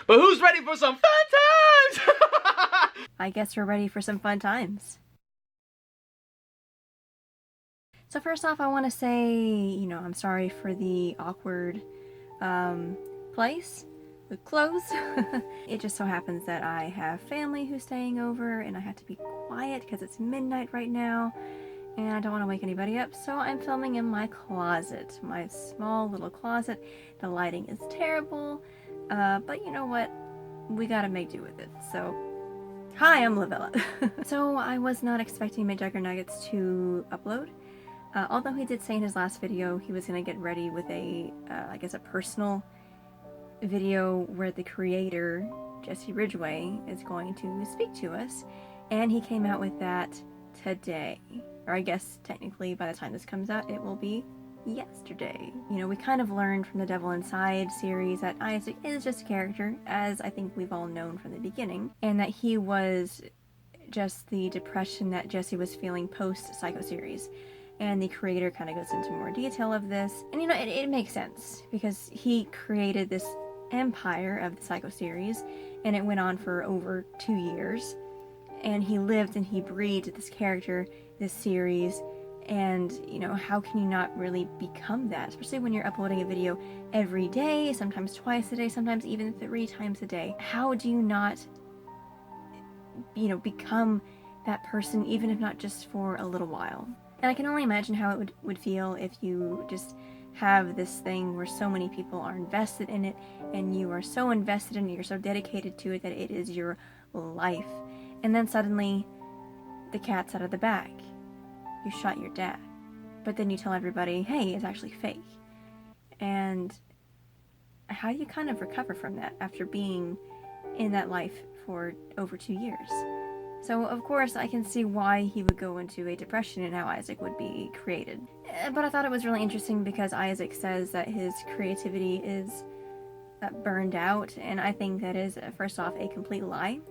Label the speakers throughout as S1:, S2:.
S1: But who's ready for some fun times?
S2: I guess we're ready for some fun times. So first off, I want to say, I'm sorry for the awkward place with clothes. It just so happens that I have family who's staying over and I have to be quiet because it's midnight right now and I don't want to wake anybody up, so I'm filming in my closet, my small little closet. The lighting is terrible, but you know what? We gotta make do with it. So, hi, I'm Lavella. So I was not expecting MCJUGGERNUGGETS to upload. Although he did say in his last video he was going to get ready with a, I guess a personal video where the creator, Jesse Ridgway, is going to speak to us, and he came out with that today. Or I guess technically by the time this comes out it will be yesterday. We kind of learned from the Devil Inside series that Isaac is just a character, as I think we've all known from the beginning, and that he was just the depression that Jesse was feeling post-Psycho series. And the creator kind of goes into more detail of this. And it makes sense, because he created this empire of the Psycho series, and it went on for over 2 years. And he lived and he breathed this character, this series, and, how can you not really become that? Especially when you're uploading a video every day, sometimes twice a day, sometimes even 3 times a day. How do you not, become that person, even if not just for a little while? And I can only imagine how it would feel if you just have this thing where so many people are invested in it, and you are so invested in it, you're so dedicated to it that it is your life. And then suddenly, the cat's out of the bag. You shot your dad. But then you tell everybody, hey, it's actually fake. And how do you kind of recover from that after being in that life for over 2 years? So, of course, I can see why he would go into a depression and how Isaac would be created. But I thought it was really interesting because Isaac says that his creativity is burned out, and I think that is, first off, a complete lie.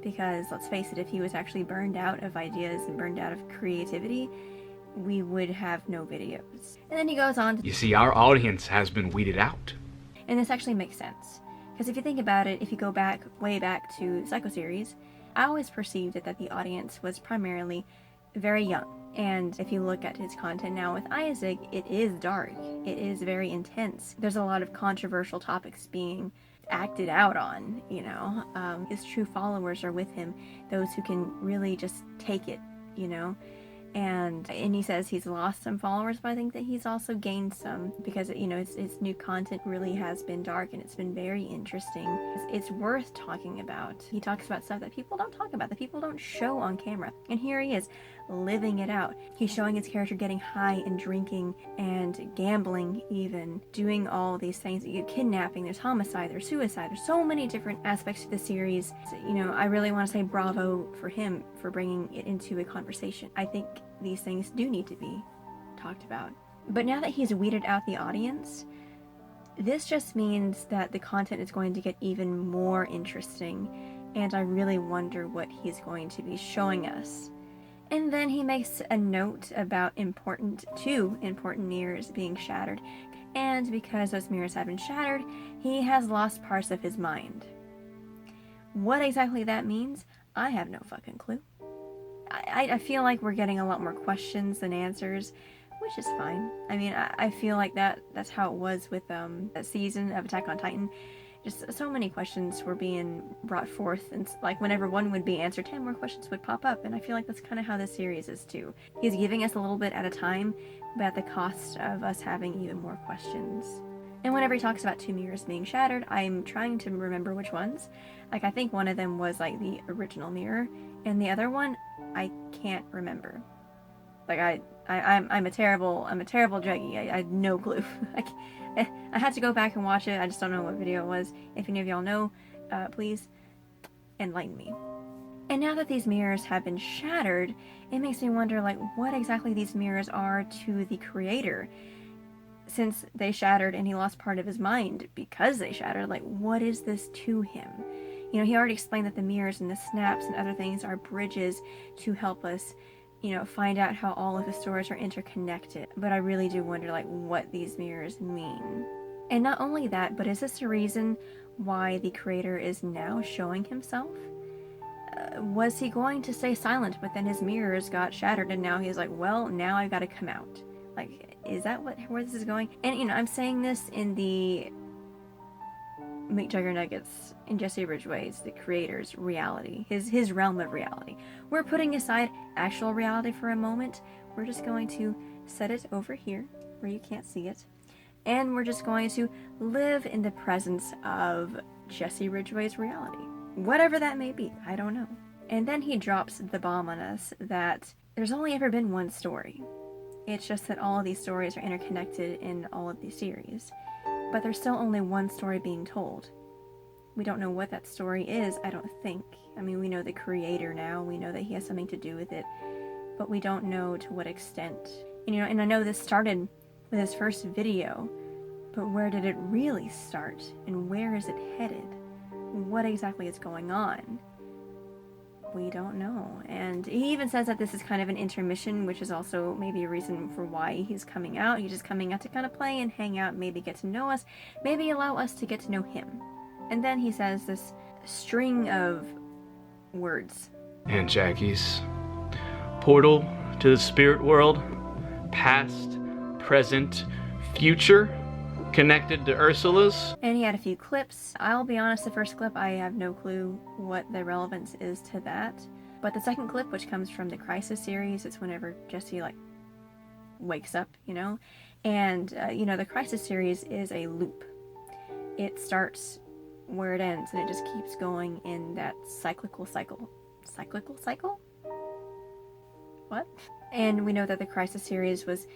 S2: Because, let's face it, if he was actually burned out of ideas and burned out of creativity, we would have no videos. And then he goes on to...
S1: You see, our audience has been weeded out.
S2: And this actually makes sense. Because if you think about it, if you go back, way back to Psycho series, I always perceived that the audience was primarily very young. And if you look at his content now with Isaac, it is dark. It is very intense. There's a lot of controversial topics being acted out on, his true followers are with him, those who can really just take it, and he says he's lost some followers, but I think that he's also gained some, because his new content really has been dark and it's been very interesting. It's worth talking about. He talks about stuff that people don't talk about, that people don't show on camera, and here he is living it out. He's showing his character getting high and drinking and gambling, even doing all these things. Kidnapping, there's homicide, there's suicide, there's so many different aspects to the series. I really want to say bravo for him for bringing it into a conversation. I think these things do need to be talked about. But now that he's weeded out the audience, this just means that the content is going to get even more interesting, and I really wonder what he's going to be showing us. And then he makes a note about two important mirrors being shattered, and because those mirrors have been shattered, he has lost parts of his mind. What exactly that means, I have no fucking clue. I feel like we're getting a lot more questions than answers, which is fine. I mean, I feel like that's how it was with that season of Attack on Titan. Just so many questions were being brought forth, and like whenever one would be answered, 10 more questions would pop up, and I feel like that's kind of how this series is too. He's giving us a little bit at a time, but at the cost of us having even more questions. And whenever he talks about 2 mirrors being shattered, I'm trying to remember which ones. Like, I think one of them was like the original mirror, and the other one, I can't remember. Like, I'm a terrible juggy. I had no clue. I had to go back and watch it. I just don't know what video it was. If any of y'all know, please enlighten me. And now that these mirrors have been shattered, it makes me wonder, like, what exactly these mirrors are to the creator. Since they shattered and he lost part of his mind because they shattered, like, what is this to him? He already explained that the mirrors and the snaps and other things are bridges to help us, find out how all of the stories are interconnected. But I really do wonder, like, what these mirrors mean. And not only that, but is this a reason why the creator is now showing himself. Was he going to stay silent, but then his mirrors got shattered and now he's like, well, now I've got to come out? Like, is that where this is going? And, you know, I'm saying this in the MCJUGGERNUGGETS and Jesse Ridgway's, the creator's reality, his realm of reality. We're putting aside actual reality for a moment. We're just going to set it over here where you can't see it. And we're just going to live in the presence of Jesse Ridgway's reality. Whatever that may be, I don't know. And then he drops the bomb on us that there's only ever been one story. It's just that all of these stories are interconnected in all of these series. But there's still only one story being told. We don't know what that story is, I don't think. I mean, we know the creator now, we know that he has something to do with it, but we don't know to what extent. And, you know, and I know this started with his first video, but where did it really start? And where is it headed? What exactly is going on? We don't know. And he even says that this is kind of an intermission, which is also maybe a reason for why he's coming out. He's just coming out to kind of play and hang out, maybe get to know us, maybe allow us to get to know him. And then he says this string of words.
S1: And Jackie's portal to the spirit world, past, present, future, connected to Ursula's.
S2: And he had a few clips. I'll be honest, the first clip, I have no clue what the relevance is to that. But the second clip, which comes from the Crisis series, it's whenever Jesse, like, wakes up, you know? And, you know, the Crisis series is a loop. It starts where it ends, and it just keeps going in that cyclical cycle. Cyclical cycle? What? And we know that the Crisis series was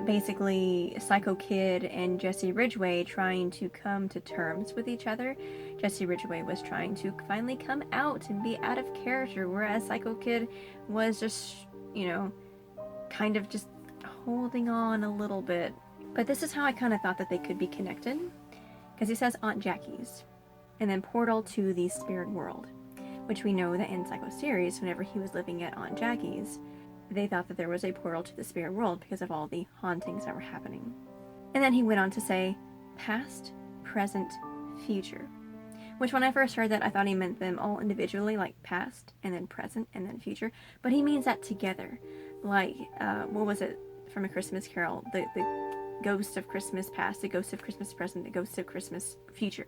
S2: basically Psycho Kid and Jesse Ridgway trying to come to terms with each other. Jesse Ridgway was trying to finally come out and be out of character, whereas Psycho Kid was just, you know, kind of just holding on a little bit. But this is how I kind of thought that they could be connected, because he says Aunt Jackie's, and then portal to the spirit world, which we know that in Psycho series, whenever he was living at Aunt Jackie's, they thought that there was a portal to the spirit world because of all the hauntings that were happening. And then he went on to say past, present, future. Which when I first heard that, I thought he meant them all individually, like past, and then present, and then future. But he means that together. Like, what was it from A Christmas Carol? The ghost of Christmas past, the ghost of Christmas present, the ghost of Christmas future.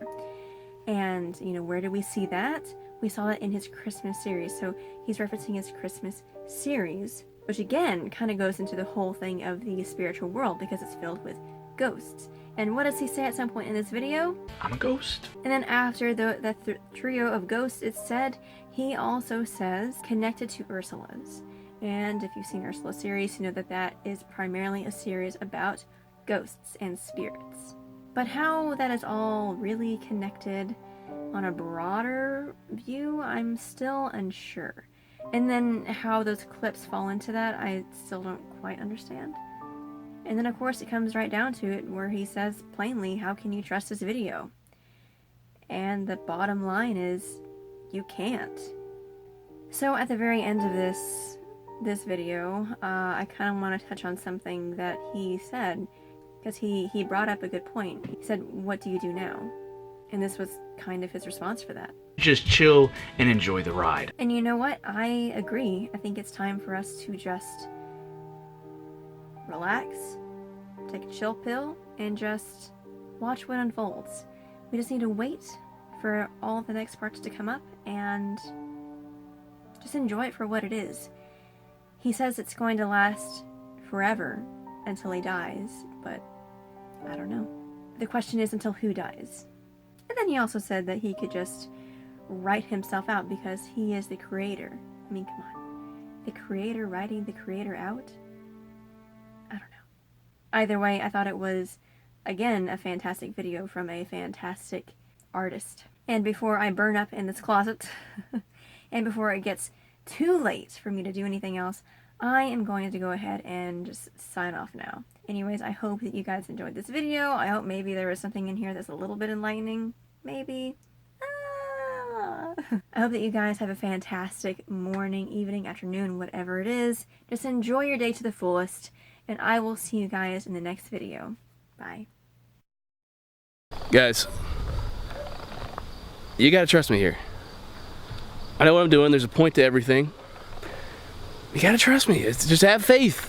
S2: And, you know, where do we see that? We saw it in his Christmas series. So he's referencing his Christmas series, which again kind of goes into the whole thing of the spiritual world because it's filled with ghosts. And what does he say at some point in this video?
S1: I'm a ghost.
S2: And then after the trio of ghosts, it's said, he also says connected to Ursula's. And if you've seen Ursula's series, you know that that is primarily a series about ghosts and spirits. But how that is all really connected on a broader view, I'm still unsure. And then how those clips fall into that, I still don't quite understand. And then of course it comes right down to it where he says plainly, how can you trust this video? And the bottom line is, you can't. So at the very end of this video, I kind of want to touch on something that he said, because he brought up a good point. He said, what do you do now? And this was kind of his response for that.
S1: Just chill and enjoy the ride.
S2: And you know what? I agree. I think it's time for us to just relax, take a chill pill, and just watch what unfolds. We just need to wait for all the next parts to come up and just enjoy it for what it is. He says it's going to last forever until he dies, but I don't know. The question is, until who dies? And then he also said that he could just write himself out because he is the creator. I mean, come on. The creator writing the creator out? I don't know. Either way, I thought it was, again, a fantastic video from a fantastic artist. And before I burn up in this closet, and before it gets too late for me to do anything else, I am going to go ahead and just sign off now. Anyways, I hope that you guys enjoyed this video. I hope maybe there was something in here that's a little bit enlightening. Maybe. I hope that you guys have a fantastic morning, evening, afternoon, whatever it is. Just enjoy your day to the fullest, and I will see you guys in the next video. Bye.
S1: Guys,
S3: You gotta trust me here. I know what I'm doing. There's a point to everything. You gotta trust me. It's just have faith.